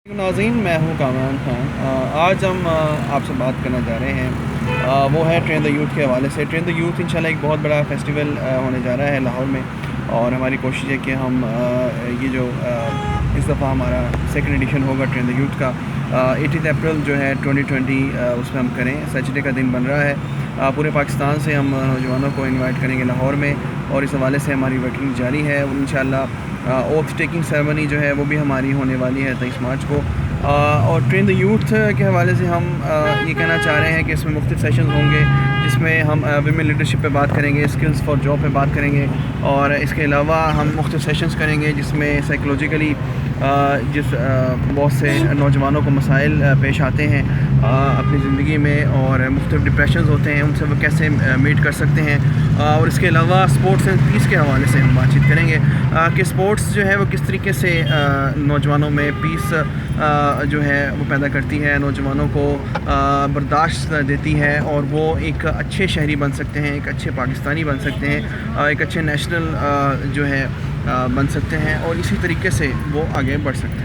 ناظرین، میں ہوں کامران خان۔ آج ہم آپ سے بات کرنا چاہ رہے ہیں وہ ہے ٹرین دا یوتھ کے حوالے سے۔ ٹرین دا یوتھ انشاءاللہ ایک بہت بڑا فیسٹیول ہونے جا رہا ہے لاہور میں، اور ہماری کوشش ہے کہ ہم یہ جو اس دفعہ ہمارا سیکنڈ ایڈیشن ہوگا ٹرین دا یوتھ کا 18 اپریل جو ہے 2020 اس میں ہم کریں۔ سیٹرڈے کا دن بن رہا ہے۔ پورے پاکستان سے ہم نوجوانوں کو انوائٹ کریں گے لاہور میں، اور اس حوالے سے ہماری ورکنگ جاری ہے۔ انشاءاللہ اوتھ ٹیکنگ سیرمنی جو ہے وہ بھی ہماری ہونے والی ہے 23 مارچ کو۔ اور ٹرین دا یوتھ کے حوالے سے ہم یہ کہنا چاہ رہے ہیں کہ اس میں مختلف سیشنز ہوں گے، جس میں ہم ویمن لیڈرشپ پہ بات کریں گے، اسکلز فار جاب پہ بات کریں گے، اور اس کے علاوہ ہم مختلف سیشنز کریں گے جس میں سائیکولوجیکلی بہت سے نوجوانوں کو مسائل پیش آتے ہیں اپنی زندگی میں، اور مختلف ڈپریشنز ہوتے ہیں، ان سے وہ کیسے میٹ کر سکتے ہیں۔ اور اس کے علاوہ اسپورٹس اینڈ پیس کے حوالے سے ہم بات چیت کریں گے کہ اسپورٹس جو ہے وہ کس طریقے سے نوجوانوں میں پیس جو ہے وہ پیدا کرتی ہے، نوجوانوں کو برداشت دیتی ہے، اور وہ ایک اچھے شہری بن سکتے ہیں، ایک اچھے پاکستانی بن سکتے ہیں، ایک اچھے نیشنل جو ہے بن سکتے ہیں، اور اسی طریقے سے وہ آگے بڑھ سکتے ہیں۔